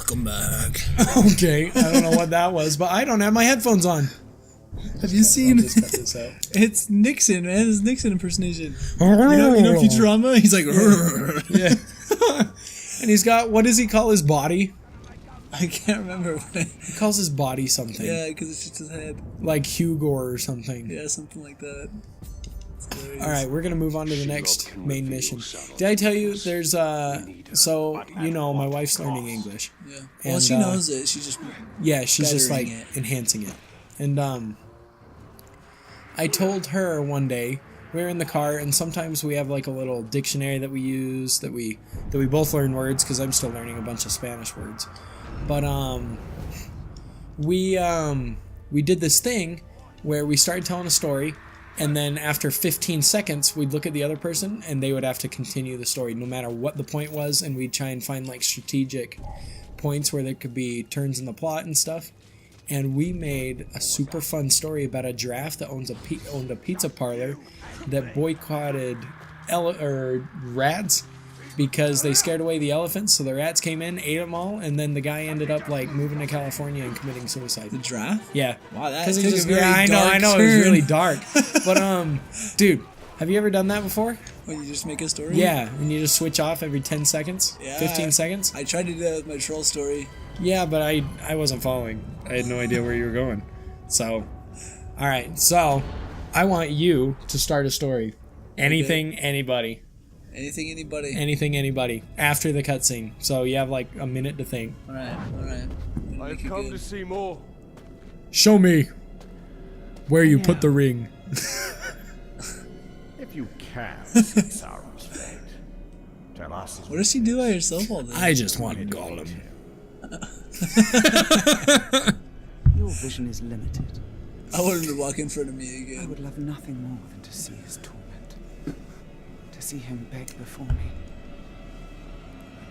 Welcome back. Okay, I don't know what that was, but I don't have my headphones on. Have you seen? I'll just cut this out. It's Nixon, man. It's Nixon impersonation. You know Futurama? He's like, Yeah. And he's got, what does he call his body? I can't remember. He calls his body something. Yeah, because it's just his head. Like Hugo or something. Yeah, something like that. Alright, we're gonna move on to the next main mission. Did I tell you there's so you know my wife's learning English. Yeah. And, Well, she knows it. She just she's just like bettering it. enhancing it. And I told her one day we were in the car, and sometimes we have like a little dictionary that we use that we both learn words because I'm still learning a bunch of Spanish words. But we did this thing where we started telling a story. And then after 15 seconds, we'd look at the other person, and they would have to continue the story, no matter what the point was. And we'd try and find like strategic points where there could be turns in the plot and stuff. And we made a super fun story about a giraffe that owned a pizza parlor that boycotted rats because they scared away the elephants. So the rats came in, ate them all, and then the guy ended up like moving to California and committing suicide. The giraffe? Yeah. Wow, that Because took a very I know, dark it was turn. really dark. But dude, have you ever done that before? When you just make a story? Yeah, and you just switch off every 10 seconds, Yeah. 15 seconds. I tried to do that with my troll story. Yeah, but I wasn't following. I had no idea where you were going. So, all right. So, I want you to start a story. Anything, anybody. Anything, anybody. Anything, anybody. After the cutscene. So you have like a minute to think. Alright. I've come to see more. Show me where you put the ring. If you can see Sauron's fate, tell us his What does she do by herself all day? I just want Gollum. Your vision is limited. I want him to walk in front of me I again. would love nothing more than to see his torment. To see him beg before me.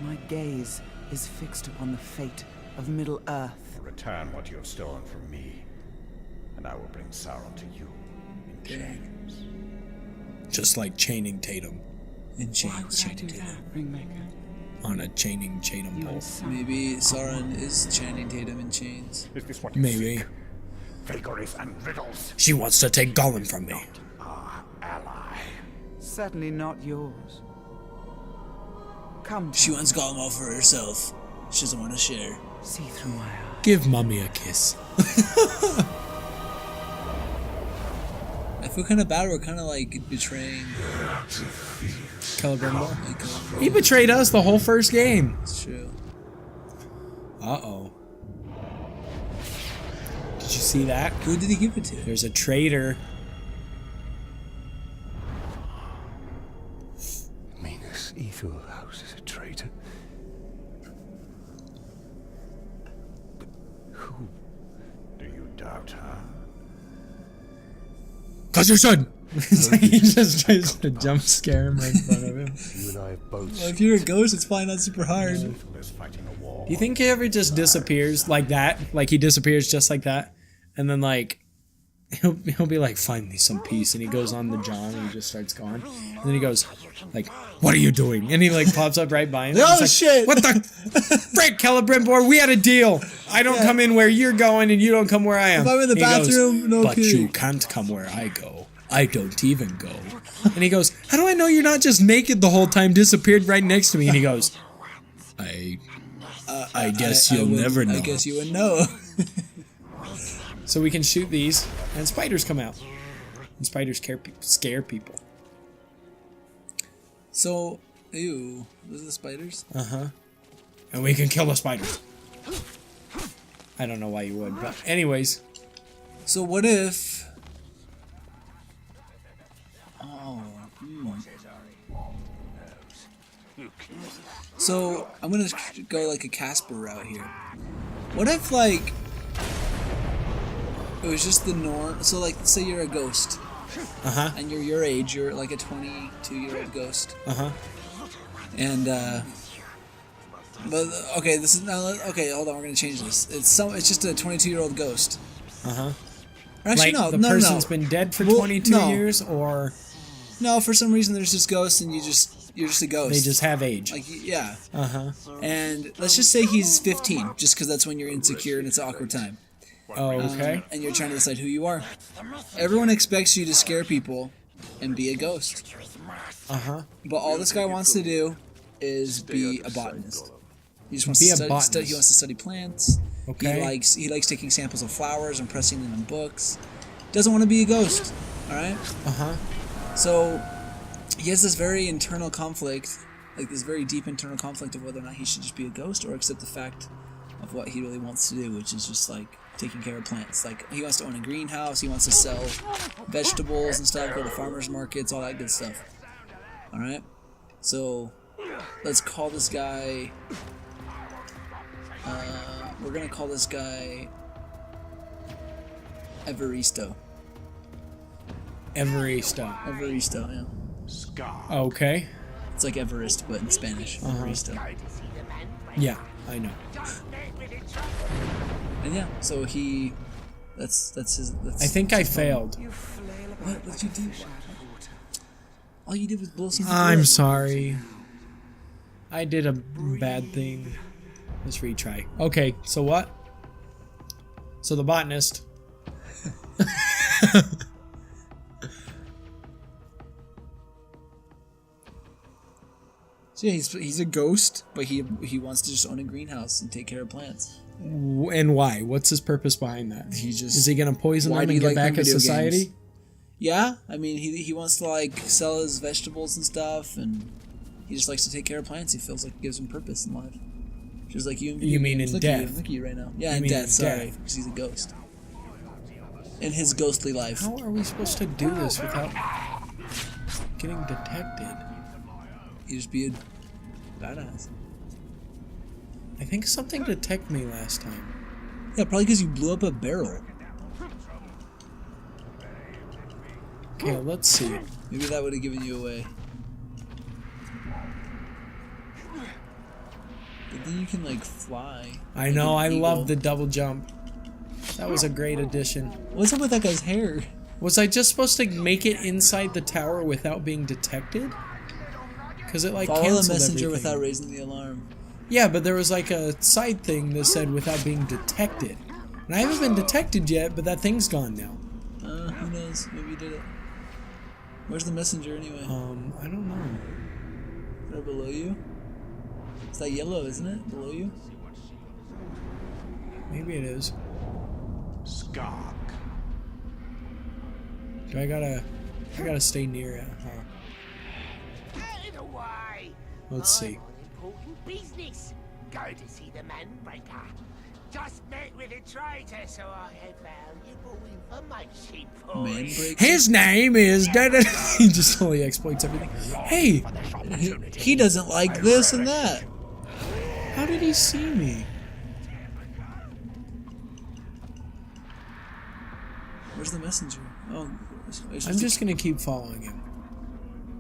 My gaze is fixed upon the fate of Middle-earth. Return what you have stolen from me, and I will bring Sauron to you in chains. Just like chaining Tatum In Why chains. would I do that, Ringmaker? on a chaining Tatum You pole. and Sauron. Maybe Sauron is Channing Tatum in chains. Is this what you Maybe. seek? Vagaries and riddles, She wants to take Gollum from me. our ally. Certainly not yours. Come, She wants Gollum all for herself. She doesn't want to share. see through my eyes. Give Mummy a kiss. I feel kind of bad. We're kind of like betraying. Celebrimbor. Like, He betrayed us the whole first game. it's true. Uh-oh. Did you see that? Who did he give it to? There's a traitor. Minas Ethelhouse is a traitor. But who? Do you doubt her? Cause you should. It's like he just tries to jump scare him right in front of him. You and I have both. Well, if you're a ghost, it's probably not super hard. Ethel is fighting a war. Do you think he ever just disappears like that? Like he disappears just like that? And then like he'll be like, find me some peace, and he goes on the John and he just starts going. And then he goes like, what are you doing? And he like pops up right by him. Oh, He's like, shit. What the frick, Celebrimbor? We had a deal. I don't come in where you're going, and you don't come where I am. If I'm in the He goes, bathroom, no but kidding. you can't come where I go. I don't even go. And he goes, how do I know you're not just naked the whole time, disappeared right next to me? And he goes, I guess you'll never know. I guess you would know. So we can shoot these, and spiders come out. And spiders scare people. So, ew. Those are the spiders? Uh-huh. And we can kill the spiders. I don't know why you would, but anyways. So what if... Oh, So, I'm gonna go like a Casper route here. What if, like... It was just the norm... So, like, say you're a ghost. Uh-huh. And you're your age. You're like a 22-year-old ghost. Uh-huh. And, But, okay, this is... Okay, hold on, we're gonna change this. It's just a 22-year-old ghost. Uh-huh. Or actually, Like no, the no, person's no. been dead for Well, 22 no. years, or... No, for some reason there's just ghosts and you just you're just a ghost. They just have age. like yeah. Uh-huh. And let's just say he's 15, just because that's when you're insecure and it's an awkward time. Oh, okay. And you're trying to decide who you are. Everyone expects you to scare people and be a ghost. Uh-huh. But all this guy wants to do is be a botanist. He just wants Be to a study, botanist. he wants to study plants. Okay. He likes taking samples of flowers and pressing them in books. Doesn't want to be a ghost. All right. Uh-huh. So he has this very internal conflict, like this very deep internal conflict of whether or not he should just be a ghost or accept the fact of what he really wants to do, which is just like taking care of plants. Like he wants to own a greenhouse. He wants to sell vegetables and stuff, go to farmers markets, all that good stuff. All right. So let's call this guy. We're gonna call this guy Evaristo. Evaristo, yeah. Scar. Okay. It's like Everest, but in Spanish. Evaristo. Yeah, I know. And yeah, so he. That's his. That's I think I failed. What did you do? All you did was blow something. I'm sorry. I did a bad thing. Let's retry. Okay, so what? So the botanist. So yeah, he's a ghost, but he wants to just own a greenhouse and take care of plants. And why? What's his purpose behind that? He just Is he gonna poison why them do and you get like back at video society? games? Yeah, I mean he wants to like sell his vegetables and stuff, and he just likes to take care of plants. He feels like it gives him purpose in life. Just like you in video You mean games. in Look death? At you, look at you right now. Yeah, You in mean death. in Sorry, death. because he's a ghost. In his ghostly life. How are we supposed to do this without getting detected? You just be a badass. I think something detected me last time. Yeah, probably because you blew up a barrel. Okay, let's see. Maybe that would have given you away. But then you can like fly. I like know, an I eagle. love the double jump. That was a great addition. What's up with that guy's hair? Was I just supposed to make it inside the tower without being detected? Because it like Follow canceled the messenger everything. without raising the alarm. Yeah, but there was like a side thing that said without being detected. And I haven't been detected yet, but that thing's gone now. Who knows? Maybe you did it. Where's the messenger anyway? I don't know. Right below you? It's that yellow, isn't it? Below you? Maybe it is. Scar. Do I gotta stay near it, huh? Get away! Let's see. Important business. Go to see the Manbreaker. Just met with a traitor, so I have valuable information for you. Manbreaker? His name is He just totally exploits everything. Hey, He doesn't like this and that. how did he see me? Where's the messenger? Oh, I'm just gonna keep following him.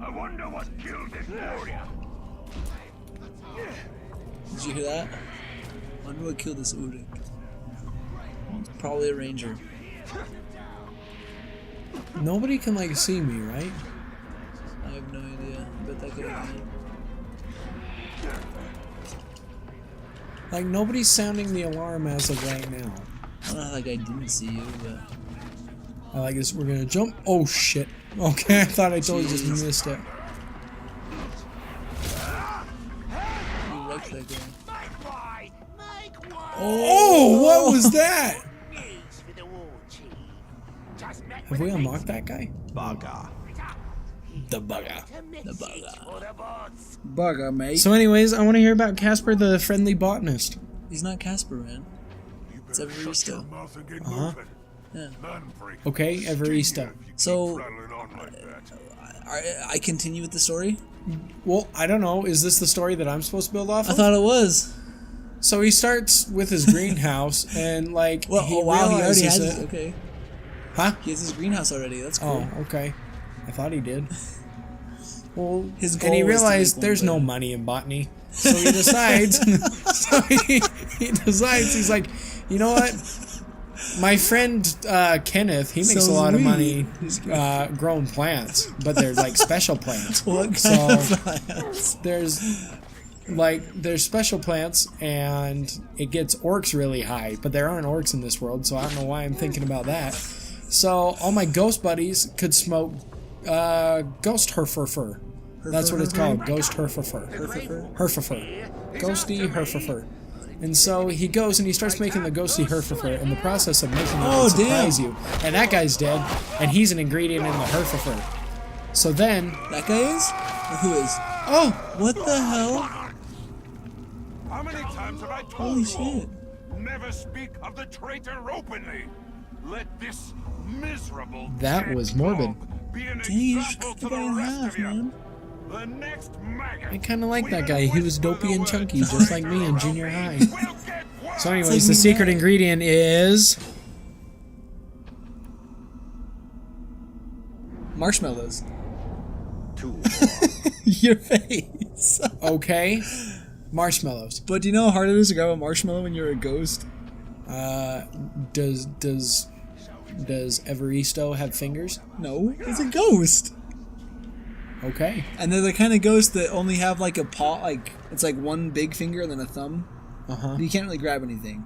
I wonder what killed this warrior. Did you hear that? I wonder what killed this Uruk. It's probably a ranger. Nobody can like see me, right? I have no idea. I bet that could have been. Like nobody's sounding the alarm as of right now. I don't know how that guy didn't see you, but I like this. We're gonna jump. Oh shit. Okay, I thought I totally just missed it. you wrecked that guy. Make way! Make way! Oh, what was that? News for the war chief. Just met Have with we a unlocked that guy? Bugger. The bugger. The bugger. For the bots. Bugger, mate. So, anyways, I want to hear about Casper, the friendly botanist. He's not Casper, man. It's Evaristo. Uh-huh. Yeah. Okay, Evaristo. So, I continue with the story? Well, I don't know. Is this the story that I'm supposed to build off I of? thought it was. So he starts with his greenhouse, and like Well, he oh wow, he already realizes has that- his, okay. Huh? He has his greenhouse already. That's cool. Oh, okay. I thought he did. Well, His and he goal was to realized make one there's no better. money in botany, so he decides. so he decides he's like, you know what? My friend Kenneth, he makes So a lot of sweet. money growing plants, but they're like special plants. What So kind of plants? there's special plants, and it gets orcs really high, but there aren't orcs in this world, so I don't know why I'm thinking about that. So all my ghost buddies could smoke ghost herffer. That's what it's called, ghost herffer. Herffer. Ghosty herffer. And so he goes and he starts making the ghosty herffer. In the process of making it, Oh, it surprise damn. you. And that guy's dead, and he's an ingredient in the herffer. So then, That guy is? Or who is? oh, What the hell? How many times have I told Holy you all? shit. Never speak of the traitor openly. Let this miserable That dead was morbid. dog be an Dang, you just example cut to the guy the in rest half, of you. man. The next maggot. I kind of like we that will guy. He was whisper dopey the and word chunky, just like me in traitor junior around high. me. We'll get wild. So anyways, like the me secret now. ingredient is... Marshmallows. Two. Your face. Okay, marshmallows. But do you know how hard it is to grab a marshmallow when you're a ghost? Does Evaristo have fingers? No, it's a ghost. Okay. And they're the kind of ghosts that only have like a paw, like it's like one big finger and then a thumb. Uh-huh. You can't really grab anything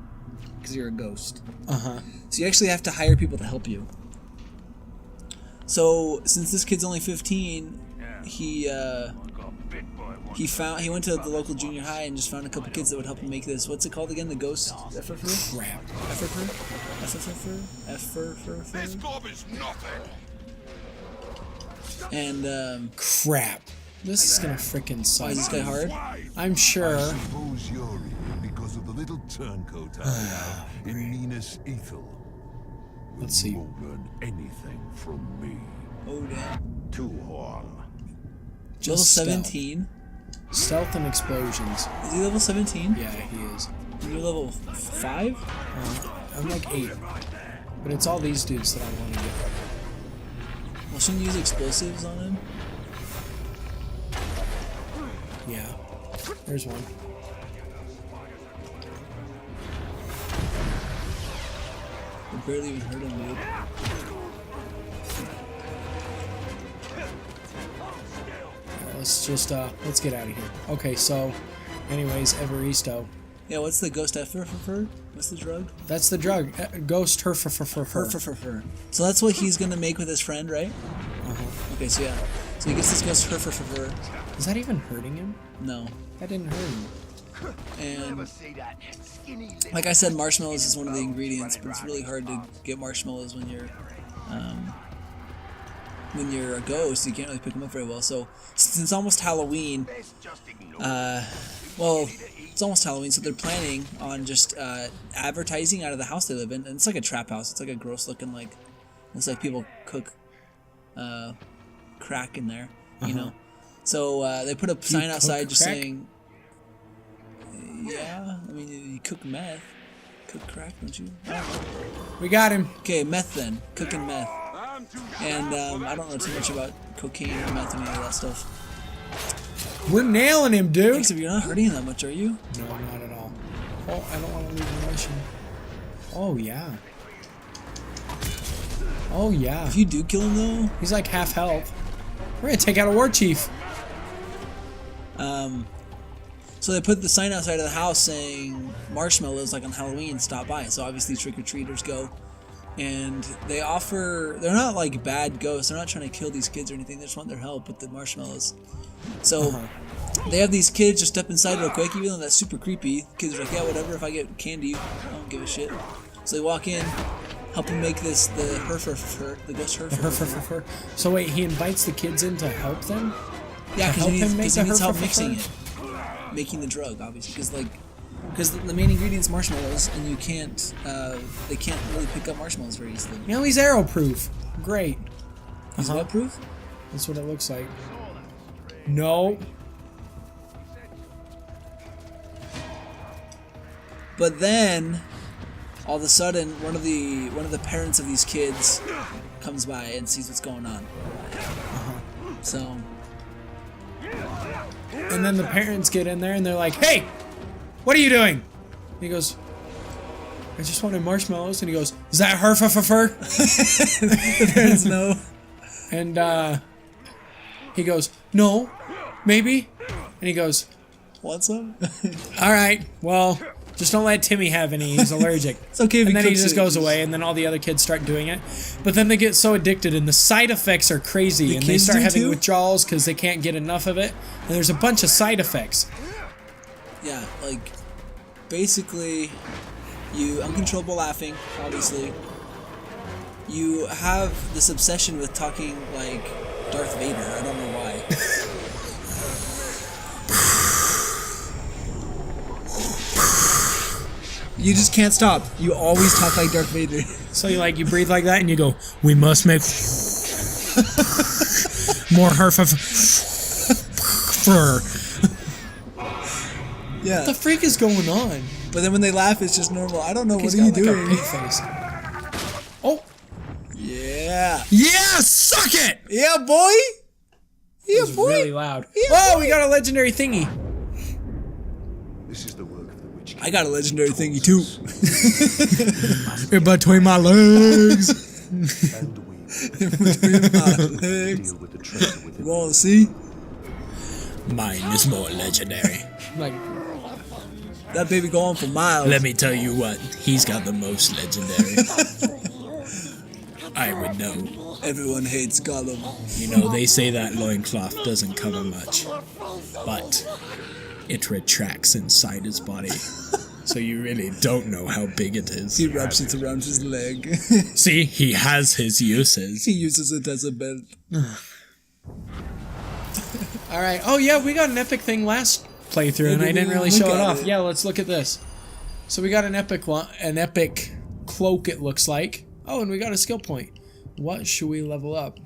because you're a ghost. Uh-huh. So you actually have to hire people to help you. So since this kid's only 15, he went to the local junior high and just found a couple kids that would help him make this. What's it called again? The ghost efferfer? Crap. Efferfer? This gob is nothing. And Crap. This is gonna frickin' why suck. is this guy hard? I'm sure. Suppose you're here because of the little turncoat I have in Minas Ethel. Let's see. You won't learn anything from me. Oh damn. Two horn. Level Just 17. Stealth and explosions. Is he level 17? Yeah, he is. You're level 5? I'm like 8. But it's all these dudes that I want to get. Well, shouldn't you use explosives on him? Yeah. There's one. I barely even heard him, dude. Let's get out of here. Okay, so, anyways, Evaristo. Yeah, what's the ghost efferfer? What's the drug? That's the drug. Ghost herffer. Herferfer. So that's what he's gonna make with his friend, right? Okay, so yeah. So he gets this ghost herferfer. Is that even hurting him? No. That didn't hurt him. And See that skinny little like I said, marshmallows is one of the ingredients, but it's really hard to get marshmallows when you're a ghost. You can't really pick them up very well. So since it's almost Halloween, well, it's almost Halloween, so they're planning on just advertising out of the house they live in. And it's like a trap house. It's like a gross looking, like, looks like people cook crack in there, you know. So they put a sign cook outside just crack? saying, yeah, I mean, you cook meth. Cook crack, don't you? I don't know. We got him. Okay, meth then. Cooking meth. And I don't know too much about cocaine or meth or any of that stuff. We're nailing him, dude. Except you're not hurting him that much, are you? No, not at all. Oh, I don't want to leave the mission. Oh, yeah. Oh, yeah. If you do kill him though, He's like half health. We're gonna take out a war chief. so they put the sign outside of the house saying marshmallows like on Halloween, stop by. So obviously trick-or-treaters go. And they offer, they're not like bad ghosts, they're not trying to kill these kids or anything, they just want their help with the marshmallows. So they have these kids just step inside real quick, even though that's super creepy. Kids are like, yeah, whatever, if I get candy, I don't give a shit. So they walk in, help him make this, the herferfer, the ghost herferfer. So wait, he invites the kids in to help them? Yeah, help him make because the he needs help herferfer? mixing it. Making the drug, obviously, because the main ingredient's marshmallows, and you can't, they can't really pick up marshmallows very easily. You know, he's arrow proof. Great. Is what proof? That's what it looks like. No. But then, all of a sudden, one of the parents of these kids comes by and sees what's going on. So, And then the parents get in there and they're like, hey, what are you doing? He goes, I just wanted marshmallows. And he goes, is that her? There's no. And he goes, no, maybe. And he goes, Want some? all right, well, just don't let Timmy have any. He's allergic. It's okay if And he then he cooks just it. goes away, and then all the other kids start doing it. But then they get so addicted, and the side effects are crazy. And they kids start do having too? withdrawals because they can't get enough of it. And there's a bunch of side effects. Yeah, like, basically, you uncontrollable laughing, obviously. You have this obsession with talking like Darth Vader. I don't know why. You just can't stop. You always talk like Darth Vader. So you breathe like that, and you go, we must make more fur. Yeah. What the freak is going on? But then when they laugh, it's just normal. I don't know. He's What are you got, like, a doing? pig face. Oh, Yeah. yeah, suck it! Yeah, boy. Yeah, It's boy. really loud. Yeah, Oh, boy. we got a legendary thingy. This is the work of the Witch King. I got a legendary thingy too. In between my legs. And we Deal with the treasure within. Well, see? Mine is more legendary. Like, That baby go on for miles. let me tell you what, he's got the most legendary. I would know. Everyone hates Gollum. You know, they say that loincloth doesn't cover much, but it retracts inside his body. So you really don't know how big it is. He wraps it around his leg. See, he has his uses. He uses it as a belt. Alright, oh yeah, we got an epic thing last playthrough and I didn't really show it off. Yeah, let's look at this. So we got an epic cloak, it looks like. Oh, and we got a skill point. What should we level up?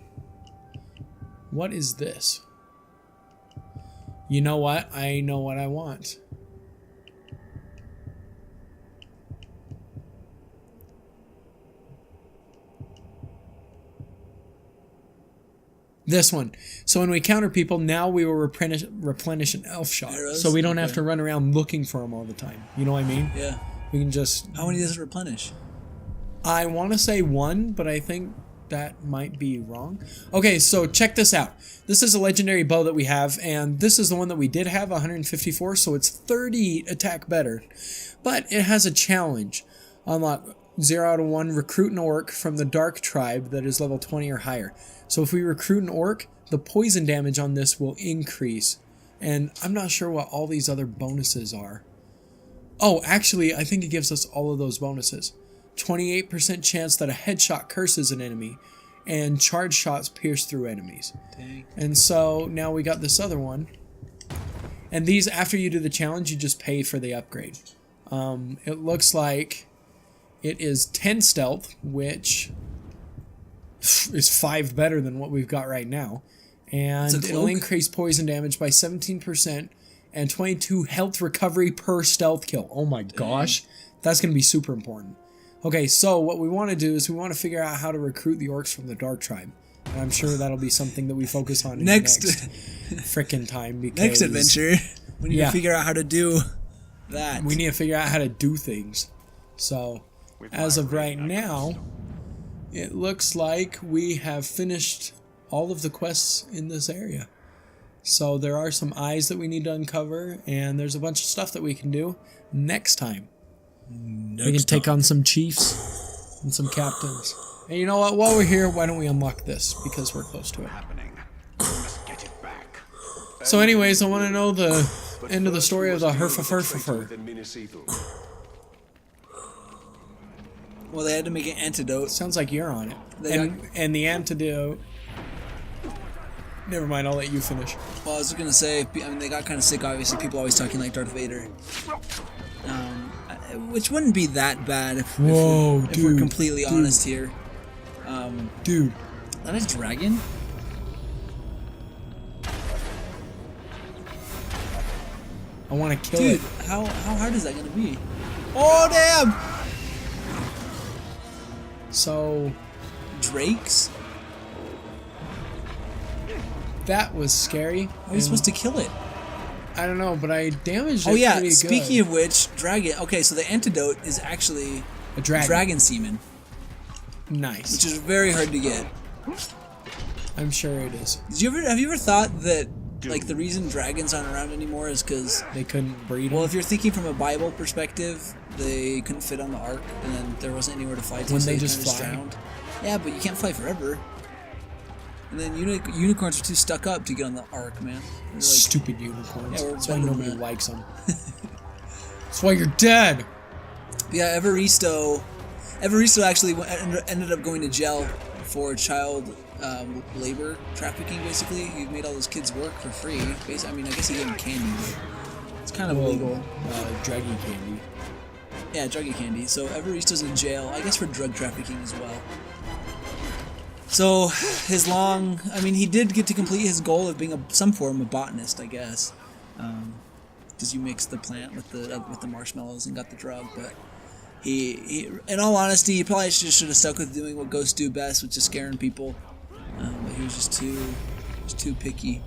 What is this? You know what? I know what I want. This one. So when we counter people, now we will replenish an elf shot. Arrows? So we don't have Okay. to run around looking for them all the time. You know what I mean? Yeah. We can just... How many does it replenish? I want to say 1, but I think that might be wrong. Okay, so check this out. This is a legendary bow that we have, and this is the one that we did have, 154, so it's 30 attack better. But it has a challenge. Unlock 0 out of 1, recruit an orc from the Dark Tribe that is level 20 or higher. So if we recruit an orc, the poison damage on this will increase. And I'm not sure what all these other bonuses are. Oh, actually, I think it gives us all of those bonuses. 28% chance that a headshot curses an enemy, and charge shots pierce through enemies. Dang. And so now we got this other one. And these, after you do the challenge, you just pay for the upgrade. It looks like it is 10 stealth, which is 5 better than what we've got right now. And It's a it'll cloak? increase poison damage by 17% and 22 health recovery per stealth kill. Oh my gosh. That's going to be super important. Okay, so what we want to do is we want to figure out how to recruit the orcs from the Dark Tribe. And I'm sure that'll be something that we focus on in Next. the next frickin' time. Because Next adventure. We need Yeah. to figure out how to do that. we need to figure out how to do things. So, as of right now, it looks like we have finished all of the quests in this area. So there are some eyes that we need to uncover, and there's a bunch of stuff that we can do next time. We can take on some chiefs and some captains. And you know what? While we're here, why don't we unlock this? Because we're close to it. So anyways, I want to know the end of the story of the Herfafurfafur. Well, they had to make an antidote. Sounds like you're on it. They And the antidote... Never mind, I'll let you finish. Well, I was gonna say, I mean, they got kind of sick. Obviously, people always talking like Darth Vader, which wouldn't be that bad if we're dude, completely honest here. Dude. That is dragon. I want to kill Dude, it. how hard is that gonna be? Oh damn! So, Drakes? that was scary. How are you supposed to kill it? I don't know, but I damaged it Oh yeah, pretty speaking good. of which, dragon. Okay, so the antidote is actually A dragon. Dragon semen, Nice. which is very hard to get. I'm sure it is. Have you ever thought that like the reason dragons aren't around anymore is because They couldn't breed them. well, if you're thinking from a Bible perspective, they couldn't fit on the ark, and then there wasn't anywhere to fly to, Wouldn't so they they just kinda fly? drowned. Yeah, but you can't fly forever. And then unicorns are too stuck up to get on the ark, man. They're like, Stupid unicorns. Yeah, we're That's why better than nobody that. likes them. That's why you're dead. yeah, Evaristo actually ended up going to jail for child labor trafficking. Basically, he made all those kids work for free. Basically, I mean, I guess he gave them candy, but it's kind of illegal. Draggy candy. Yeah, druggy candy. So Evaristo's in jail, I guess, for drug trafficking as well. So he did get to complete his goal of being some form of botanist, I guess, because you mix the plant with the marshmallows and got the drug. But he in all honesty, he probably should have stuck with doing what ghosts do best, which is scaring people. But he was just too picky.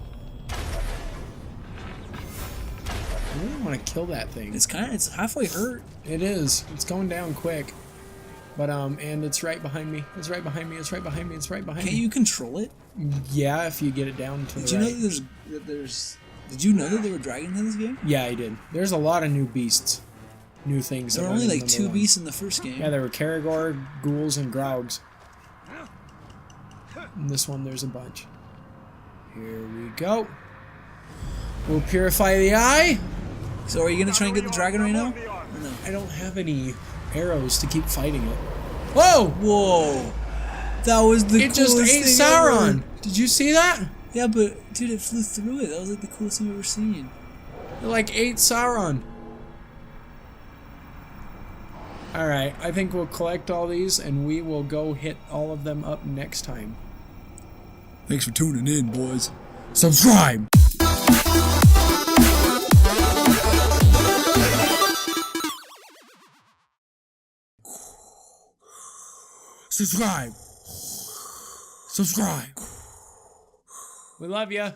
I really want to kill that thing. It's halfway hurt. It is. It's going down quick. But and it's right behind me. It's right behind me. It's right behind me. It's right behind Can't me. you control it? Yeah, if you get it down to Did the you know right. that Did you know that there were dragons in this game? Yeah, I did. There's a lot of new beasts, new things. There that were only weren't in like number 2 one. beasts in the first game. Yeah, there were Karagor, ghouls, and Graugs. In this one, there's a bunch. Here we go. We'll purify the eye. So are you gonna try and get the dragon right now? Or no? I don't have any arrows to keep fighting it. Whoa! Whoa! That was the It coolest just ate thing Sauron. ever. Did you see that? Yeah, but dude, it flew through it. That was like the coolest thing I've ever seen. It like ate Sauron. Alright, I think we'll collect all these and we will go hit all of them up next time. Thanks for tuning in, boys. Subscribe! Subscribe! Subscribe! We love you.